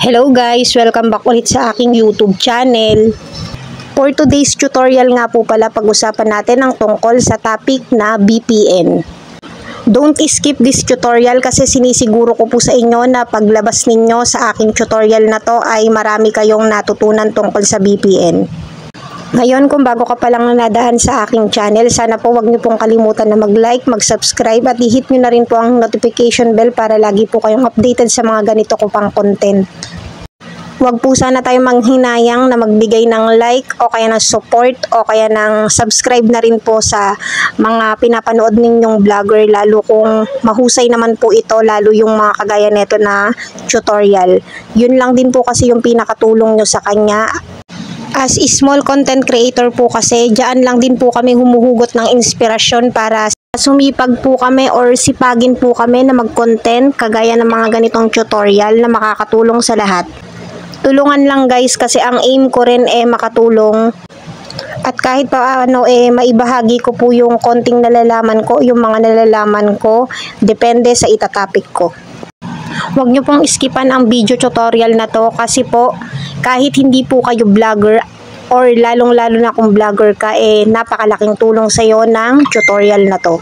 Hello guys! Welcome back ulit sa aking YouTube channel. For today's tutorial nga po pala, pag-usapan natin ang tungkol sa topic na VPN. Don't skip this tutorial kasi sinisiguro ko po sa inyo na paglabas ninyo sa aking tutorial na to ay marami kayong natutunan tungkol sa VPN. Ngayon, kung bago ka pa lang nadaan sa aking channel, sana po wag niyo pong kalimutan na mag-like, mag-subscribe at i-hit niyo na rin po ang notification bell para lagi po kayong updated sa mga ganito ko pang content. Huwag po sana tayo manghinayang na magbigay ng like o kaya ng support o kaya ng subscribe na rin po sa mga pinapanood ninyong vlogger, lalo kung mahusay naman po ito, lalo yung mga kagaya neto na tutorial. Yun lang din po kasi yung pinakatulong nyo sa kanya. As small content creator po kasi, diyan lang din po kami humuhugot ng inspirasyon para sumipag po kami or sipagin po kami na mag-content kagaya ng mga ganitong tutorial na makakatulong sa lahat. Tulungan lang guys kasi ang aim ko rin makatulong at kahit paano maibahagi ko po yung konting nalalaman ko, yung mga nalalaman ko, depende sa itatopic ko. Huwag nyo pong skipan ang video tutorial na to kasi po kahit hindi po kayo vlogger or lalong-lalo na kung vlogger ka, napakalaking tulong sa iyo ng tutorial na to.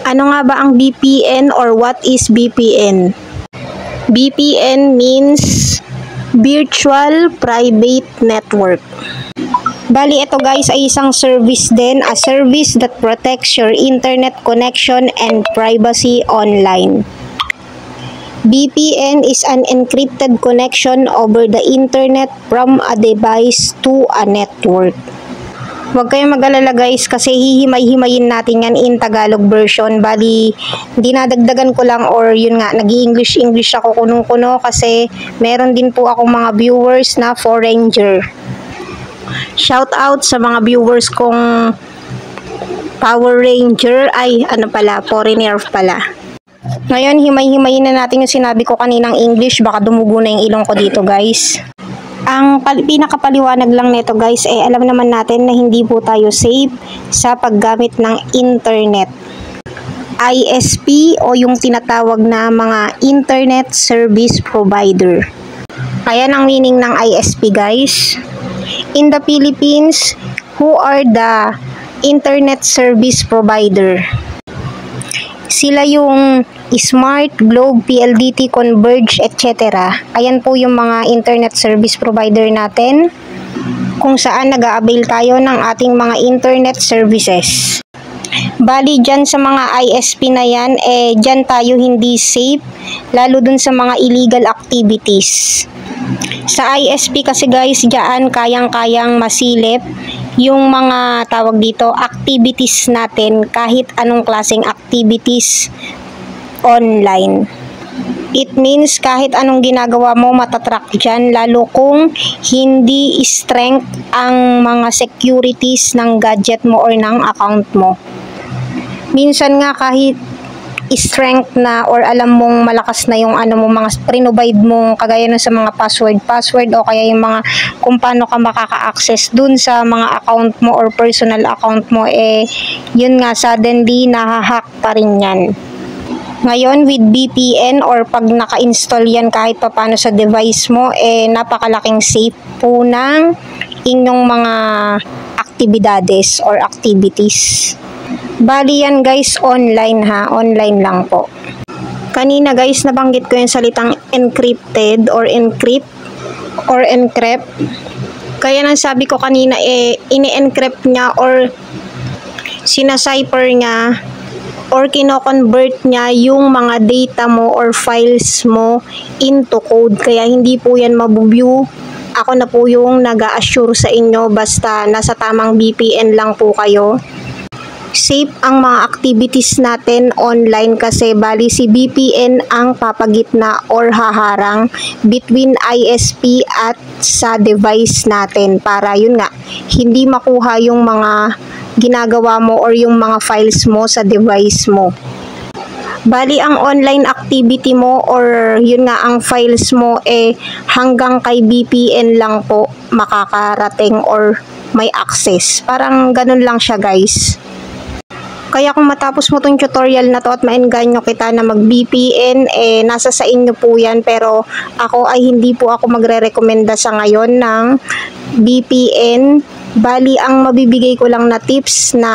Ano nga ba ang VPN or what is VPN? VPN means Virtual Private Network. Bali, ito guys ay isang service din, a service that protects your internet connection and privacy online. VPN is an encrypted connection over the internet from a device to a network. Huwag kayong mag-alala guys kasi hihimay-himayin natin yan in Tagalog version. Bali, dinadagdagan ko lang or yun nga, nag-i-English ako kunong-kuno kasi meron din po akong mga viewers na foreigner. Shout out sa mga viewers kong Power Ranger, foreigner pala. Ngayon, himay-himayin na natin yung sinabi ko kaninang English, baka dumugo na yung ilong ko dito guys. Ang pinakapaliwanag lang nito guys, alam naman natin na hindi po tayo safe sa paggamit ng internet. ISP o yung tinatawag na mga Internet Service Provider. Ayan ang meaning ng ISP guys. In the Philippines, who are the Internet Service Provider? Sila yung Smart, Globe, PLDT, Converge, etc. Ayan po yung mga internet service provider natin kung saan nag-a-avail tayo ng ating mga internet services. Bali dyan sa mga ISP na yan, dyan tayo hindi safe, lalo dun sa mga illegal activities. Sa ISP kasi guys, dyan kayang-kayang masilip yung mga tawag dito, activities natin, kahit anong klaseng activities online. It means kahit anong ginagawa mo matatrack dyan, lalo kung hindi strength ang mga securities ng gadget mo or ng account mo. Minsan nga kahit strength na or alam mong malakas na yung mga pre-provide mong kagaya nun sa mga password o kaya yung mga kung paano ka makaka-access dun sa mga account mo or personal account mo, yun nga suddenly nahahack pa rin yan. Ngayon with VPN or pag naka-install yan kahit papano sa device mo, napakalaking safe po ng inyong mga aktibidades or activities. Bali yan guys, online online lang po. Kanina guys, nabanggit ko yung salitang encrypted or encrypt or encrypt. Kaya nang sabi ko kanina, ini-encrypt niya or sinacipher niya or kino-convert niya yung mga data mo or files mo into code. Kaya hindi po yan mabu-view. Ako na po yung nag-a-assure sa inyo basta nasa tamang VPN lang po kayo. Safe ang mga activities natin online kasi bali si VPN ang papagitna or haharang between ISP at sa device natin para yun nga, hindi makuha yung mga ginagawa mo or yung mga files mo sa device mo. Bali ang online activity mo or yun nga ang files mo hanggang kay VPN lang po makakarating or may access. Parang ganun lang siya guys. Kaya kung matapos mo tong tutorial na to at maengganyo kita na mag-VPN, nasa sa inyo po yan. Pero ako ay hindi po ako magre-rekomenda sa ngayon ng VPN. Bali, ang mabibigay ko lang na tips na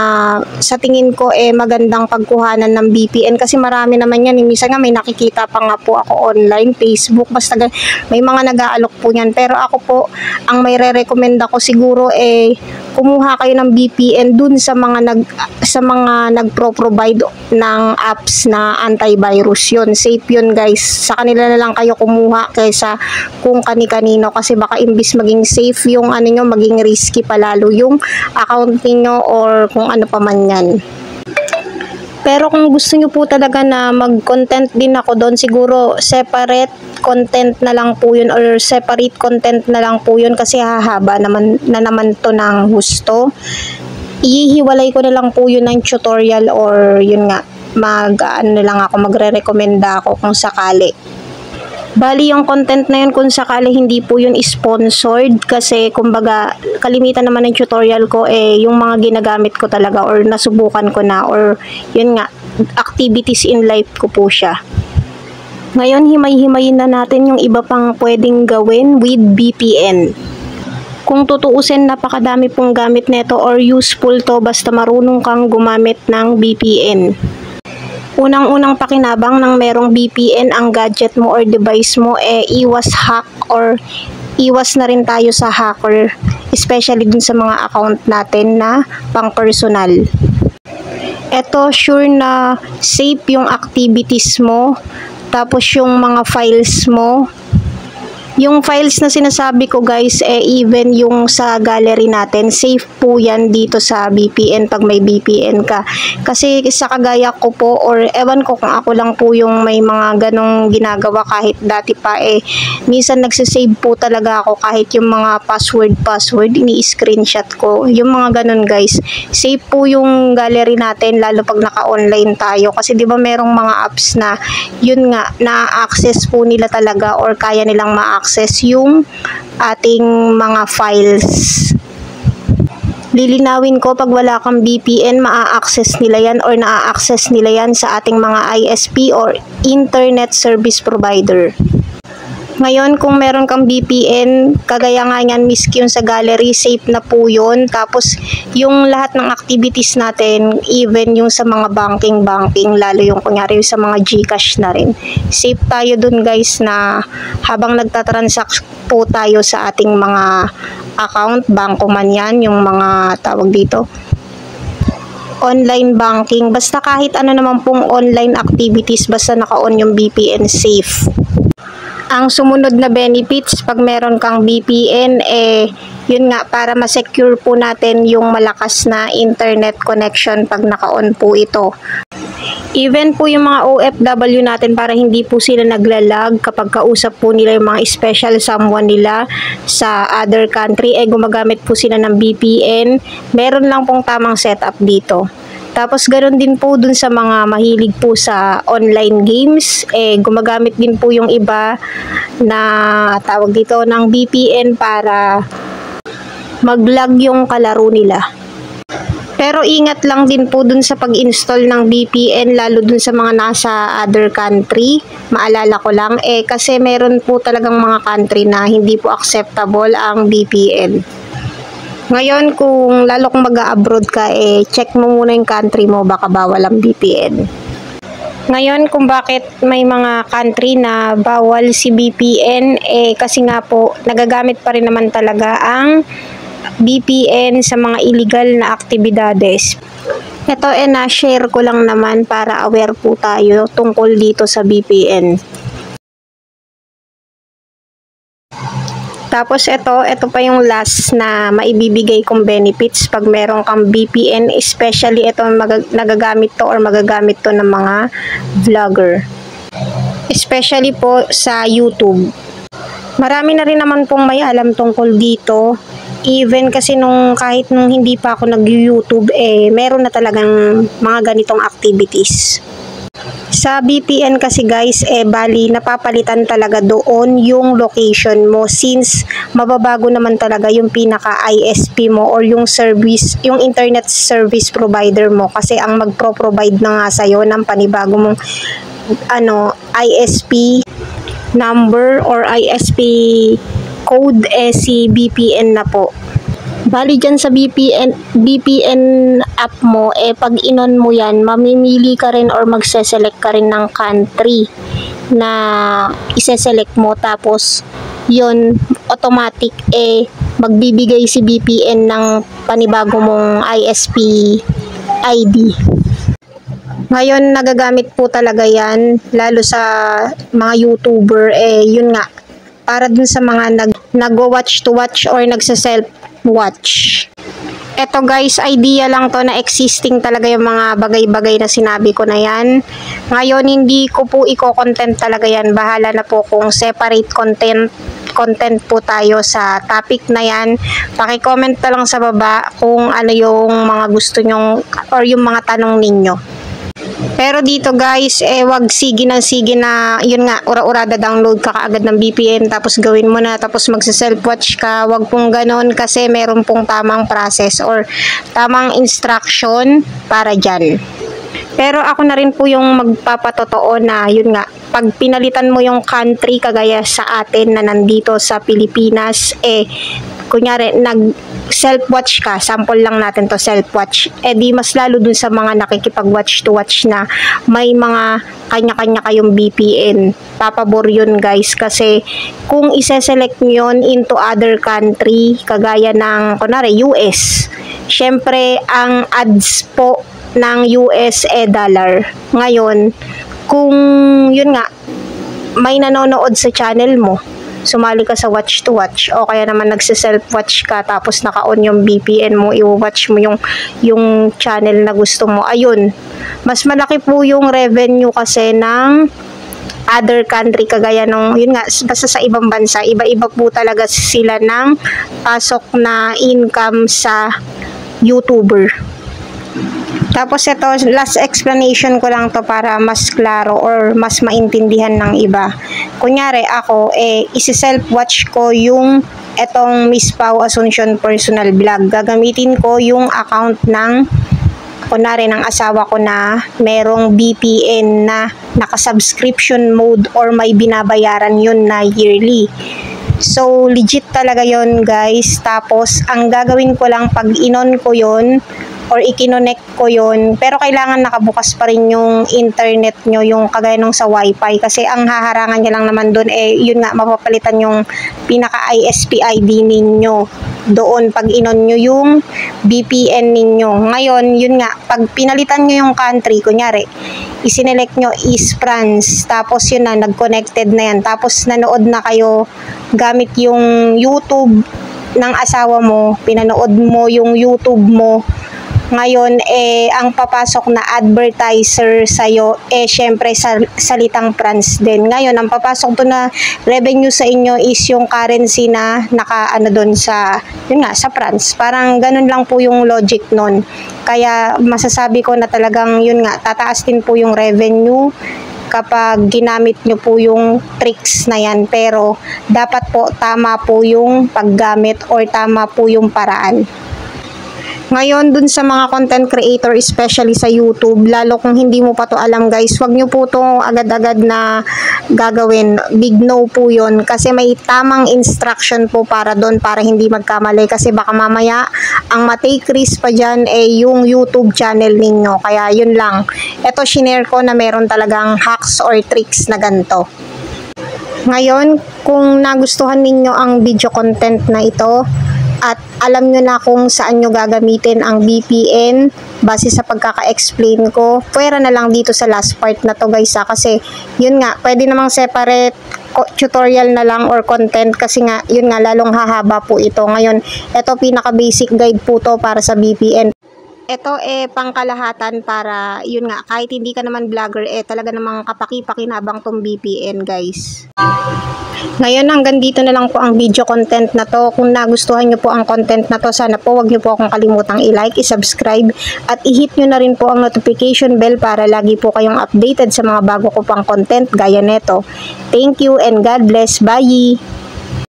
sa tingin ko magandang pagkuhanan ng VPN kasi marami naman yan. Minsan nga may nakikita pa nga po ako online, Facebook, basta may mga nag-aalok po yan. Pero ako po, ang may re-recommenda ko siguro kumuha kayo ng VPN dun sa mga nagpro-provide ng apps na antivirus. Yun, safe yun guys. Sa kanila na lang kayo kumuha kaysa kung kani-kanino kasi baka imbis maging safe yung ano nyo, maging risky pala lalo yung account niyo or kung ano pa man yan. Pero kung gusto nyo po talaga na mag-content din ako doon, siguro separate content na lang po yun or separate content na lang po yun kasi hahaba naman to ng husto. Ihiwalay ko na lang po yun ng tutorial or yun nga, magre-recommenda ako kung sakali. Bali, yung content na yun kung sakali hindi po yun sponsored kasi kumbaga kalimitan naman ng tutorial ko yung mga ginagamit ko talaga or nasubukan ko na or yun nga, activities in life ko po siya. Ngayon, himay-himayin na natin yung iba pang pwedeng gawin with VPN. Kung tutuusin, napakadami pong gamit nito or useful to basta marunong kang gumamit ng VPN. Unang-unang pakinabang ng merong VPN ang gadget mo or device mo, iwas hack or iwas na rin tayo sa hacker, especially dun sa mga account natin na pang personal. Eto, sure na safe yung activities mo, tapos yung mga files mo. Yung files na sinasabi ko guys, even yung sa gallery natin, safe po yan dito sa VPN pag may VPN ka. Kasi sa kagaya ko po, or ewan ko kung ako lang po yung may mga ganong ginagawa kahit dati pa minsan nagsisave po talaga ako kahit yung mga password, ini-screenshot ko. Yung mga ganon guys, safe po yung gallery natin lalo pag naka-online tayo. Kasi di ba merong mga apps na yun nga, na-access po nila talaga or kaya nilang ma-access yung ating mga files. Lilinawin ko, pag wala kang VPN, maa-access nila yan or na-access nila yan sa ating mga ISP or Internet Service Provider. Ngayon, kung meron kang VPN, kagaya nga yan, miski yung sa gallery, safe na po yun. Tapos, yung lahat ng activities natin, even yung sa mga banking, lalo yung kunyari yung sa mga GCash na rin. Safe tayo dun guys na habang nagtatransact po tayo sa ating mga account, bangko man yan, yung mga tawag dito, online banking, basta kahit ano naman pong online activities, basta naka-on yung VPN, safe. Ang sumunod na benefits pag meron kang VPN, yun nga, para ma-secure po natin yung malakas na internet connection pag naka-on po ito. Even po yung mga OFW natin, para hindi po sila naglalag kapag kausap po nila yung mga special someone nila sa other country, gumagamit po sila ng VPN. Meron lang pong tamang setup dito. Tapos ganoon din po dun sa mga mahilig po sa online games, gumagamit din po yung iba na tawag dito ng VPN para mag-lag yung kalaro nila. Pero ingat lang din po dun sa pag-install ng VPN, lalo dun sa mga nasa other country. Maalala ko lang, kasi meron po talagang mga country na hindi po acceptable ang VPN. Ngayon, lalo kung mag-abroad ka, check mo muna yung country mo, baka bawal ang VPN. Ngayon, kung bakit may mga country na bawal si VPN, kasi nga po, nagagamit pa rin naman talaga ang VPN sa mga illegal na aktibidades. Ito, na-share ko lang naman para aware po tayo tungkol dito sa VPN. Tapos ito pa yung last na maibibigay kong benefits pag meron kang VPN, especially ito nagagamit to or magagamit to ng mga vlogger. Especially po sa YouTube. Marami na rin naman pong may alam tungkol dito. Even kasi kahit nung hindi pa ako nag-YouTube, meron na talagang mga ganitong activities. Sa VPN kasi guys, bali napapalitan talaga doon yung location mo since mababago naman talaga yung pinaka ISP mo or yung service, yung internet service provider mo kasi ang magpro-provide na nga sa'yo ng panibago mong ISP number or ISP code si VPN na po. Bali dyan sa VPN app mo, pag inon mo yan, mamimili ka rin or magse-select ka rin ng country na ise-select mo. Tapos, yun, automatic, magbibigay si VPN ng panibago mong ISP ID. Ngayon, nagagamit po talaga yan, lalo sa mga YouTuber, yun nga, para dun sa mga nag-watch to watch or nagsa-self watch. Eto guys, idea lang to na existing talaga yung mga bagay-bagay na sinabi ko na yan. Ngayon, hindi ko po i-content talaga yan. Bahala na po kung separate content po tayo sa topic na yan. Paki-comment na lang sa baba kung ano yung mga gusto nyong or yung mga tanong ninyo. Pero dito guys, wag sige na, yun nga, ura-urada download ka kaagad ng VPN, tapos gawin mo na, tapos magsa-self-watch ka. Wag pong ganon kasi meron pong tamang process or tamang instruction para dyan. Pero ako na rin po yung magpapatotoo na, yun nga, pag pinalitan mo yung country kagaya sa atin na nandito sa Pilipinas, kunyari, self-watch ka, sample lang natin to self-watch, di mas lalo dun sa mga nakikipag-watch to watch na may mga kanya-kanya kayong VPN. Papabor yun guys kasi kung isa-select nyo yun into other country, kagaya ng, kunwari, US, syempre, ang ads po ng US dollar. Ngayon, kung yun nga, may nanonood sa channel mo, sumali ka sa watch to watch o kaya naman nagse-self-watch ka tapos naka-on yung VPN mo, i-watch mo yung channel na gusto mo. Ayun, mas malaki po yung revenue kasi ng other country kagaya nung, yun nga, basta sa ibang bansa, iba-iba po talaga sila ng pasok na income sa YouTuber. Tapos ito, last explanation ko lang to para mas klaro or mas maintindihan ng iba. Kunyari ako, isi-self-watch ko yung etong Miss Pau Asuncion personal vlog. Gagamitin ko yung account ng, kunwari, ng asawa ko na merong VPN na naka-subscription mode or may binabayaran yun na yearly. So, legit talaga yon guys. Tapos, ang gagawin ko lang pag inon ko yon or i-connect ko yon, pero kailangan nakabukas pa rin yung internet nyo, yung kagaya nung sa wifi, kasi ang haharangan nyo lang naman doon, yun nga, mapapalitan yung pinaka ISP ID ninyo doon pag inon nyo yung VPN ninyo. Ngayon, yun nga, pag pinalitan nyo yung country, kunyari, isinelect nyo is France, tapos yun na, nag-connected na yan, tapos nanood na kayo gamit yung YouTube ng asawa mo, pinanood mo yung YouTube mo. Ngayon, ang papasok na advertiser sa'yo, syempre salitang France din. Ngayon, ang papasok doon na revenue sa inyo is yung currency na naka-ano doon sa, yun nga, sa France. Parang ganun lang po yung logic nun. Kaya masasabi ko na talagang, yun nga, tataas din po yung revenue kapag ginamit nyo po yung tricks na yan. Pero, dapat po tama po yung paggamit or tama po yung paraan. Ngayon, dun sa mga content creator, especially sa YouTube, lalo kung hindi mo pa to alam guys, wag nyo po to agad-agad na gagawin. Big no po yun. Kasi may tamang instruction po para doon para hindi magkamali. Kasi baka mamaya, ang matake risk pa dyan yung YouTube channel ninyo. Kaya yun lang. Ito, shinare ko na meron talagang hacks or tricks na ganito. Ngayon, kung nagustuhan ninyo ang video content na ito, at alam nyo na kung saan nyo gagamitin ang VPN base sa pagkaka-explain ko, pwera na lang dito sa last part na to guys kasi yun nga, pwede namang separate tutorial na lang or content kasi nga, yun nga, lalong hahaba po ito. Ngayon, ito pinaka basic guide po to para sa VPN. Ito pangkalahatan para, yun nga, kahit hindi ka naman vlogger, talaga namang kapaki-pakinabang tong VPN guys. Ngayon hanggang dito na lang po ang video content na to. Kung nagustuhan nyo po ang content na to, sana po wag nyo po akong kalimutang i-like, i-subscribe at i-hit nyo na rin po ang notification bell para lagi po kayong updated sa mga bago ko pang content gaya neto. Thank you and God bless. Bye!